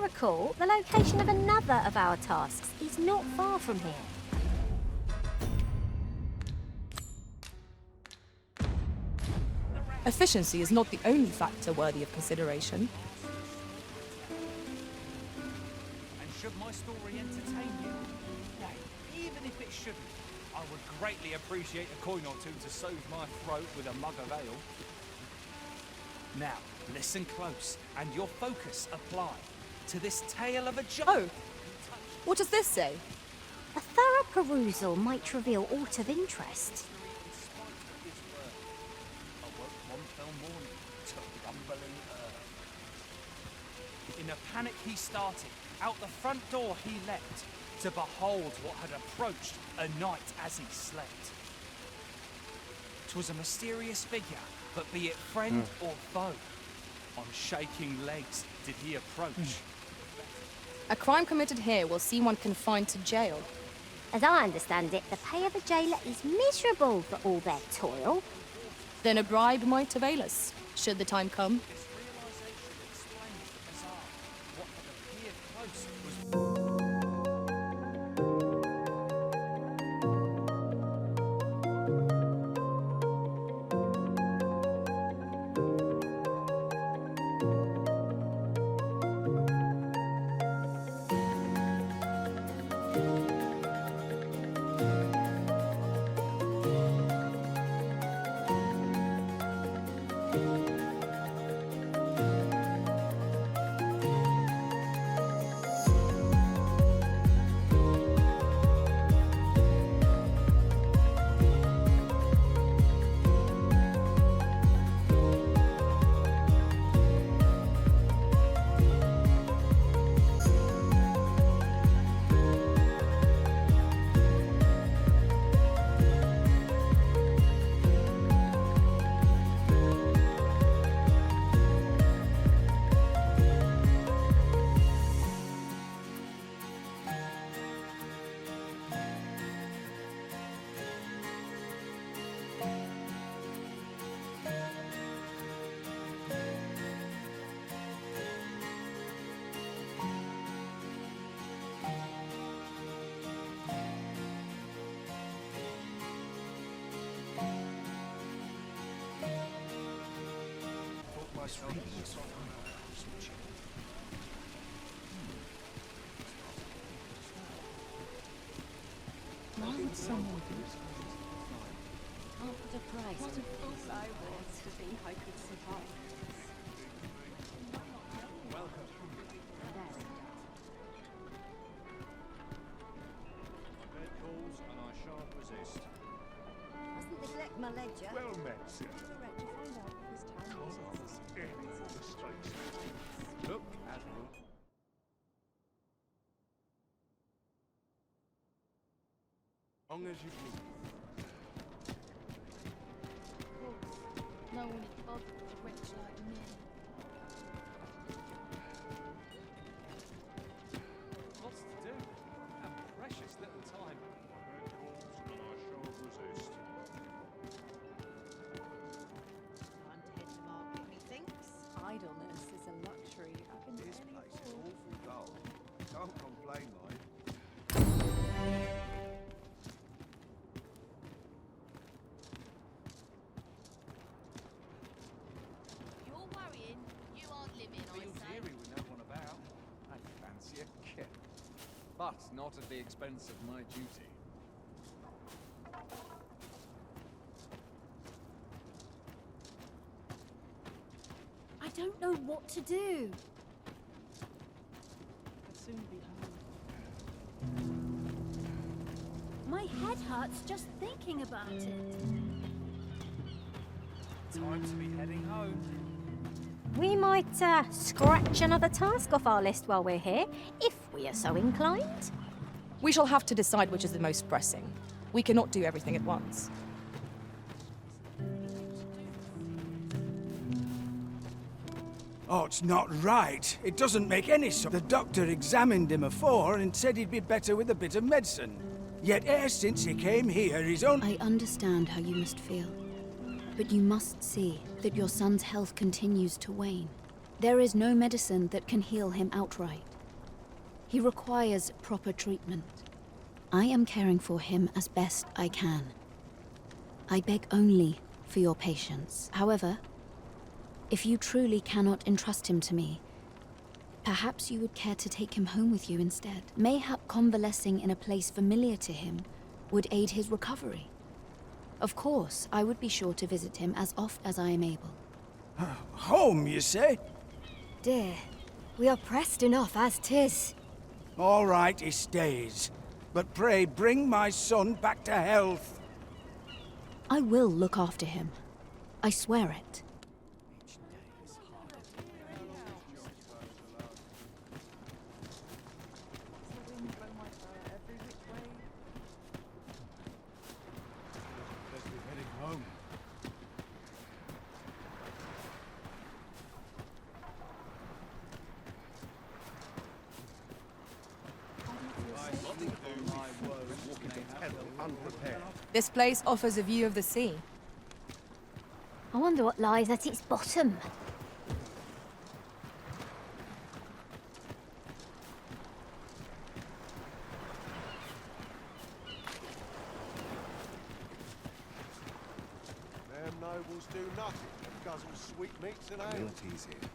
recall, the location of another of our tasks is not far from here. Efficiency is not the only factor worthy of consideration. And should my story entertain you? Nay, even if it shouldn't, I would greatly appreciate a coin or two to soothe my throat with a mug of ale. Now, listen close, and your focus apply to this tale of a Oh, what does this say? A thorough perusal might reveal aught of interest. In a panic he started, out the front door he leapt, to behold what had approached a night as he slept. 'Twas a mysterious figure, but be it friend or foe, on shaking legs did he approach. A crime committed here will see one confined to jail. As I understand it, the pay of a jailer is miserable for all their toil. Then a bribe might avail us, should the time come. This realization explains the bizarre. What had appeared close was Can't put a price. What a fool I was to think I could survive. welcome. My bed calls and I shan't resist. Mustn't neglect my ledger. Well met, sir. Look, Admiral. Long as you please. No one would bother with a wretch like me. Lots to do, and precious little time. My bed calls and I shan't resist. Time to head to market, methinks. Idleness is a luxury I can This place is awful dull. Can't complain, like. You're worrying, you aren't living, I Feels say. eerie with no one about. I fancy a kip. But not at the expense of my duty. I don't know what to do. I'll soon be home. My head hurts just thinking about it. Time to be heading home. We might scratch another task off our list while we're here, if we are so inclined. We shall have to decide which is the most pressing. We cannot do everything at once. Oh, it's not right. It doesn't make any sense. The doctor examined him afore and said he'd be better with a bit of medicine. Yet e'er since he came here, he's only... I understand how you must feel. But you must see that your son's health continues to wane. There is no medicine that can heal him outright. He requires proper treatment. I am caring for him as best I can. I beg only for your patience. However, if you truly cannot entrust him to me, perhaps you would care to take him home with you instead. Mayhap convalescing in a place familiar to him would aid his recovery. Of course, I would be sure to visit him as oft as I am able. Home, you say? Dear, we are pressed enough as 'tis. All right, he stays. But pray bring my son back to health. I will look after him. I swear it. This place offers a view of the sea. I wonder what lies at its bottom. Them nobles do nothing but guzzle sweetmeats and ale.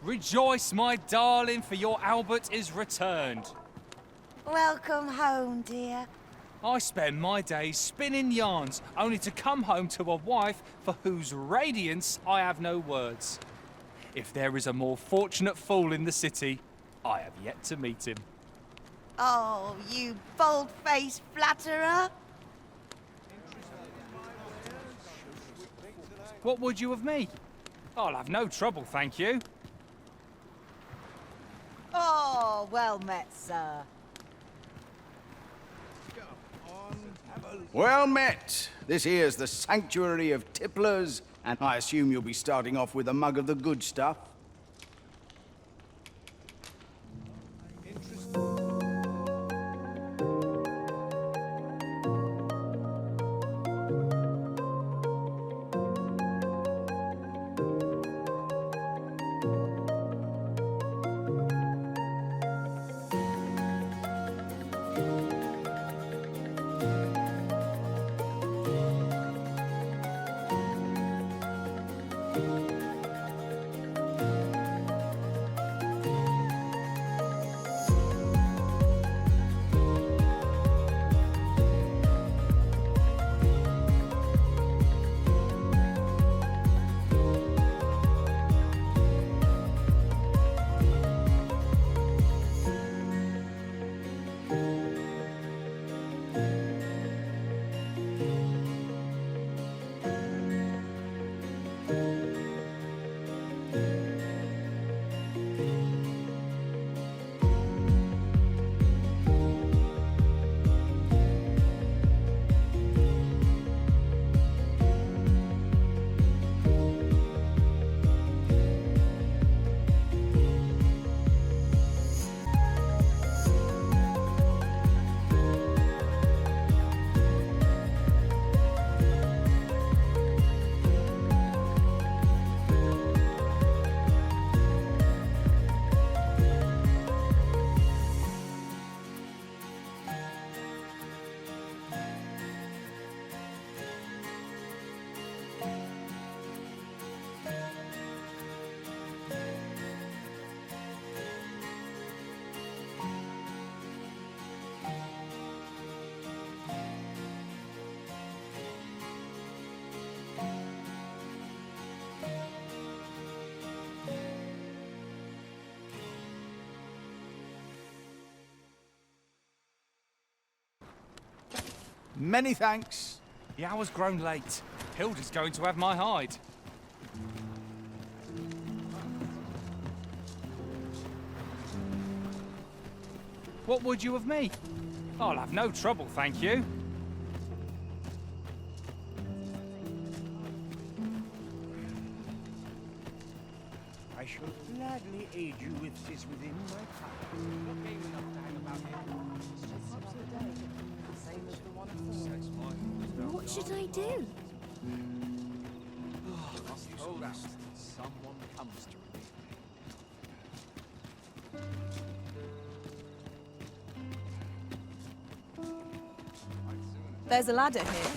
Rejoice, my darling, for your Albert is returned. Welcome home, dear. I spend my days spinning yarns, only to come home to a wife for whose radiance I have no words. If there is a more fortunate fool in the city, I have yet to meet him. Oh, you bold-faced flatterer. What would you of me? I'll have no trouble, thank you. Oh, well met, sir. Well met. This here's the sanctuary of tipplers, and I assume you'll be starting off with a mug of the good stuff. Many thanks. The hour's grown late. Hilda's going to have my hide. What would you of me? I'll have no trouble, thank you. I shall gladly aid you with this within my What should I do? Someone comes to me. There's a ladder here.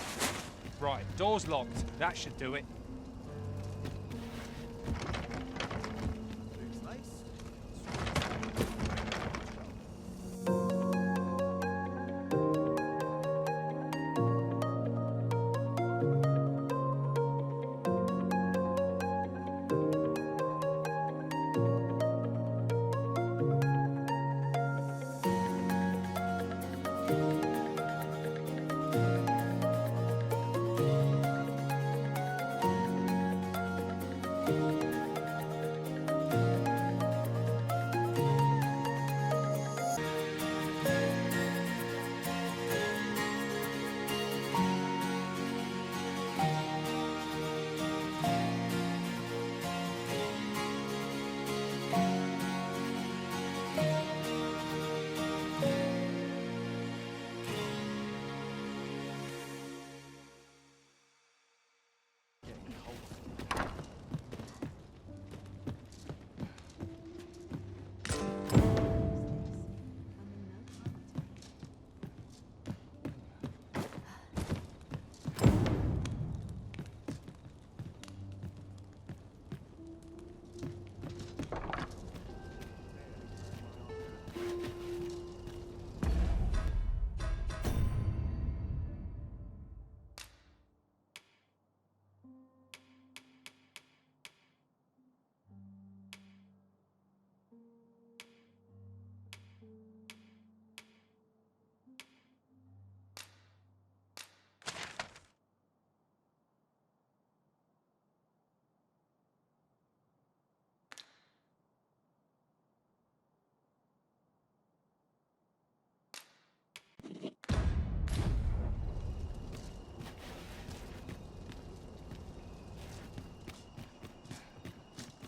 Right, door's locked. That should do it.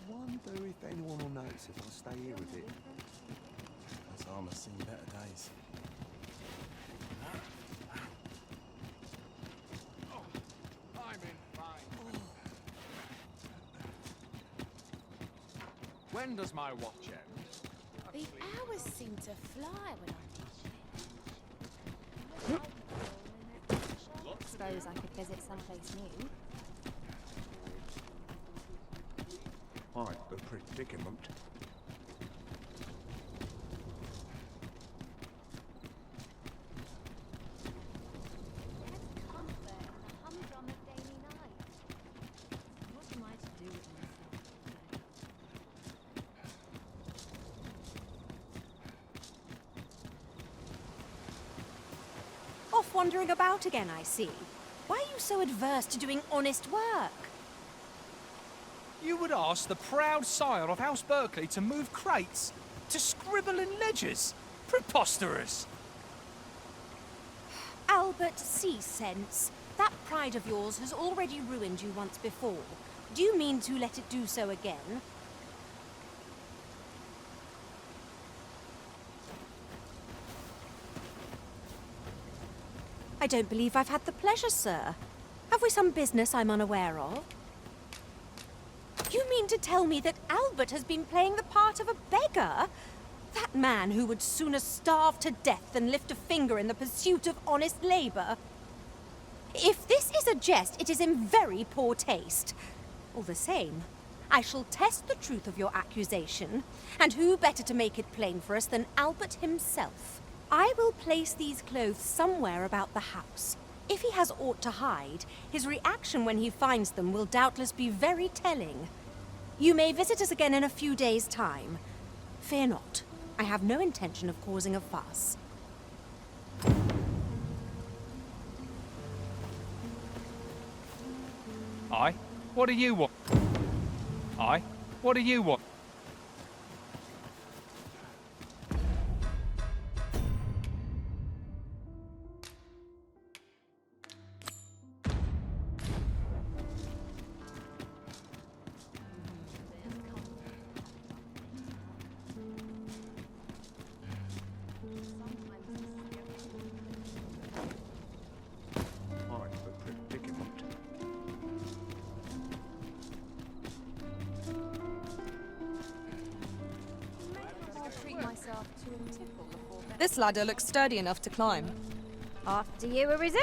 Wonder if anyone will notice if I stay here with it. That's armor seen better days. I'm in fine. When does my watch end? The hours seem to fly when I'm Suppose I could visit someplace new. Quite the predicament. Off wandering about again, I see. Why are you so adverse to doing honest work? You would ask the proud sire of House Berkeley to move crates? To scribble in ledgers? Preposterous! Albert, see sense. That pride of yours has already ruined you once before. Do you mean to let it do so again? I don't believe I've had the pleasure, sir. Have we some business I'm unaware of? You mean to tell me that Albert has been playing the part of a beggar? That man who would sooner starve to death than lift a finger in the pursuit of honest labor? If this is a jest, it is in very poor taste. All the same, I shall test the truth of your accusation, and who better to make it plain for us than Albert himself? I will place these clothes somewhere about the house. If he has aught to hide, his reaction when he finds them will doubtless be very telling. You may visit us again in a few days' time. Fear not. I have no intention of causing a fuss. Aye? What do you want? Aye? What do you want? This ladder looks sturdy enough to climb. After you, Arisen.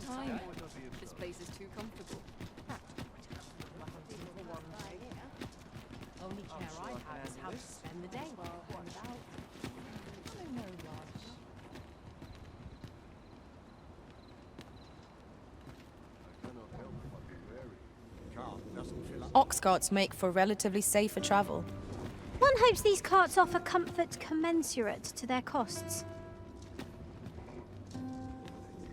Time. This place is too comfortable. Only care I have is how to spend the day. Ox carts make for relatively safer travel. One hopes these carts offer comfort commensurate to their costs.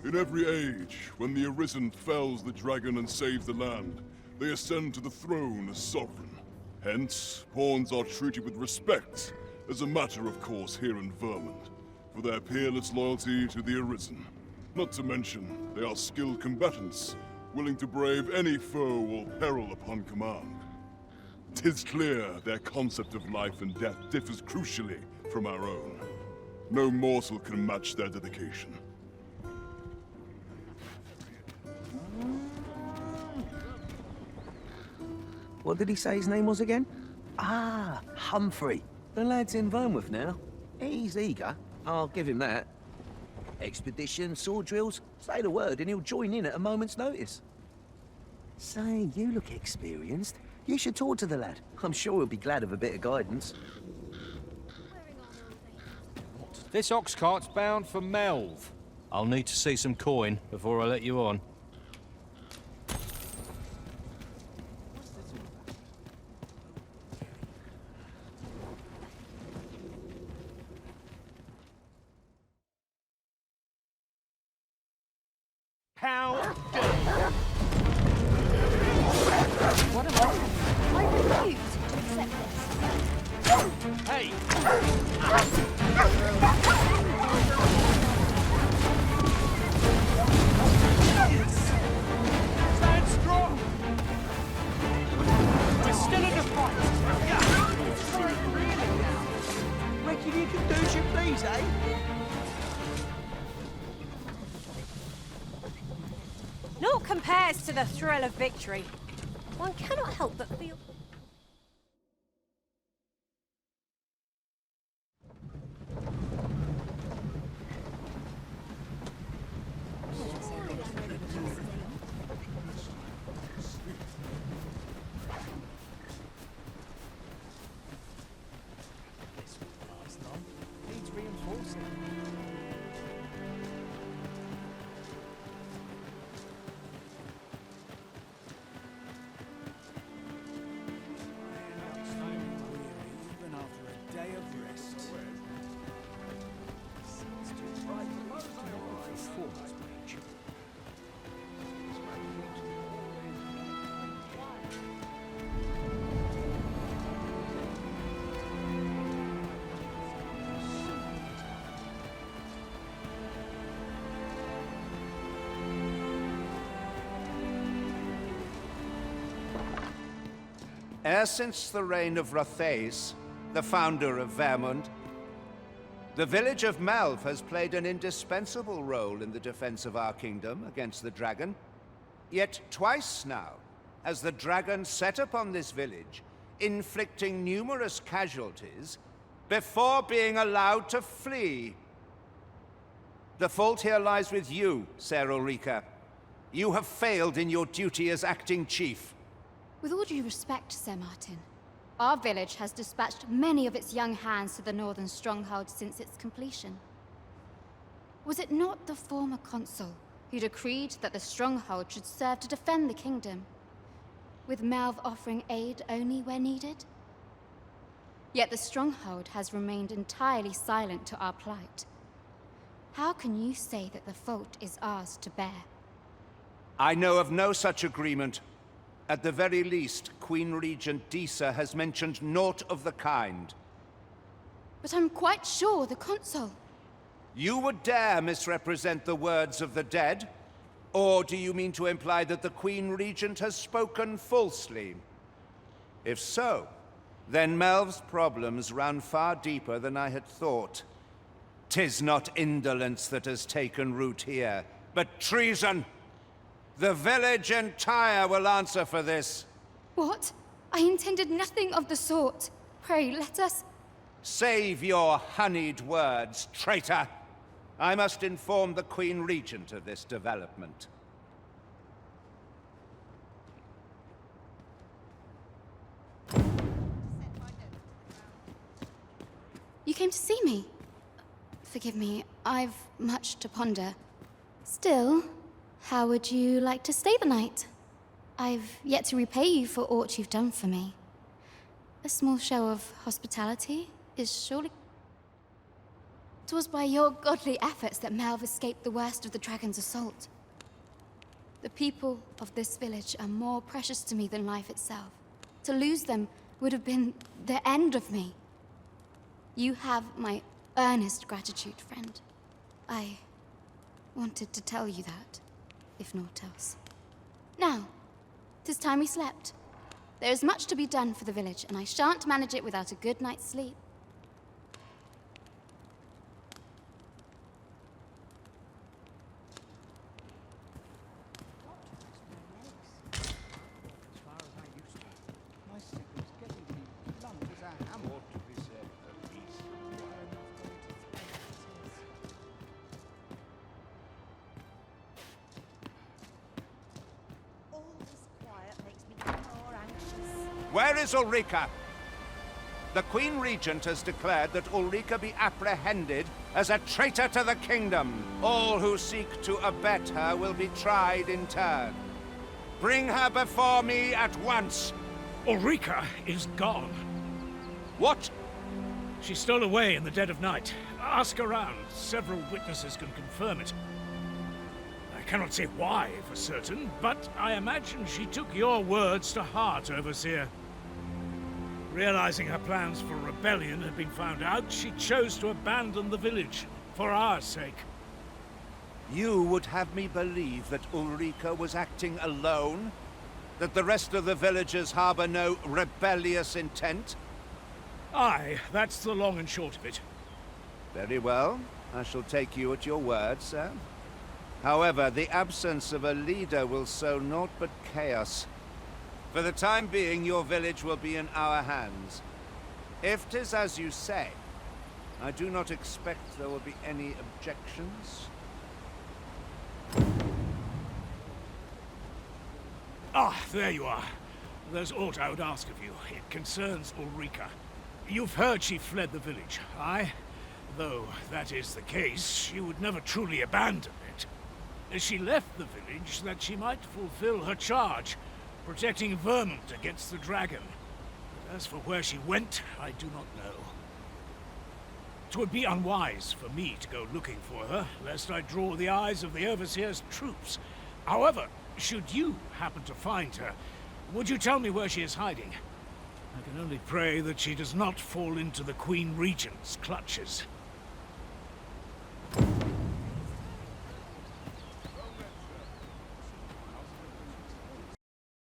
In every age, when the Arisen fells the dragon and saves the land, they ascend to the throne as sovereign. Hence, pawns are treated with respect, as a matter of course here in Vermont, for their peerless loyalty to the Arisen. Not to mention, they are skilled combatants, willing to brave any foe or peril upon command. 'Tis clear their concept of life and death differs crucially from our own. No morsel can match their dedication. What did he say his name was again? Ah, Humphrey. The lad's in Vermouth now. He's eager, I'll give him that. Expedition, sword drills, say the word and he'll join in at a moment's notice. Say, you look experienced. You should talk to the lad. I'm sure he'll be glad of a bit of guidance. This ox cart's bound for Melv. I'll need to see some coin before I let you on. How What am I refuse to accept this. Hey! Stand strong! We're still in the fight! reckon you can do as you please, eh? Naught compares to the thrill of victory. One cannot help but feel... Needs reinforcing. Even after a day of rest. E'er since the reign of Rothaeus, the founder of Vermund, the village of Melv has played an indispensable role in the defense of our kingdom against the dragon. Yet twice now has the dragon set upon this village, inflicting numerous casualties before being allowed to flee. The fault here lies with you, Ser Ulrika. You have failed in your duty as acting chief. With all due respect, Sir Martin, our village has dispatched many of its young hands to the northern stronghold since its completion. Was it not the former consul who decreed that the stronghold should serve to defend the kingdom, with Melv offering aid only where needed? Yet the stronghold has remained entirely silent to our plight. How can you say that the fault is ours to bear? I know of no such agreement. At the very least, Queen Regent Disa has mentioned naught of the kind. But I'm quite sure the consul... You would dare misrepresent the words of the dead? Or do you mean to imply that the Queen Regent has spoken falsely? If so, then Melv's problems run far deeper than I had thought. 'Tis not indolence that has taken root here, but treason. The village entire will answer for this. What? I intended nothing of the sort. Pray, let us... Save your honeyed words, traitor. I must inform the Queen Regent of this development. You came to see me? Forgive me, I've much to ponder. Still, how would you like to stay the night? I've yet to repay you for aught you've done for me. A small show of hospitality is surely... It was by your godly efforts that Melv escaped the worst of the dragon's assault. The people of this village are more precious to me than life itself. To lose them would have been the end of me. You have my earnest gratitude, friend. I wanted to tell you that, if naught else. Now, 'tis time we slept. There is much to be done for the village, and I shan't manage it without a good night's sleep. Where is Ulrika? The Queen Regent has declared that Ulrika be apprehended as a traitor to the kingdom. All who seek to abet her will be tried in turn. Bring her before me at once. Ulrika is gone. What? She stole away in the dead of night. Ask around. Several witnesses can confirm it. I cannot say why for certain, but I imagine she took your words to heart, Overseer. Realizing her plans for rebellion had been found out, she chose to abandon the village, for our sake. You would have me believe that Ulrika was acting alone? That the rest of the villagers harbor no rebellious intent? Aye, that's the long and short of it. Very well. I shall take you at your word, sir. However, the absence of a leader will sow naught but chaos. For the time being, your village will be in our hands. If 'tis as you say, I do not expect there will be any objections. Ah, there you are. There's aught I would ask of you. It concerns Ulrika. You've heard she fled the village, aye? Though that is the case, she would never truly abandon it. She left the village that she might fulfill her charge, protecting Vermont against the dragon. But as for where she went, I do not know. 'Twould be unwise for me to go looking for her, lest I draw the eyes of the Overseer's troops. However, should you happen to find her, would you tell me where she is hiding? I can only pray that she does not fall into the Queen Regent's clutches.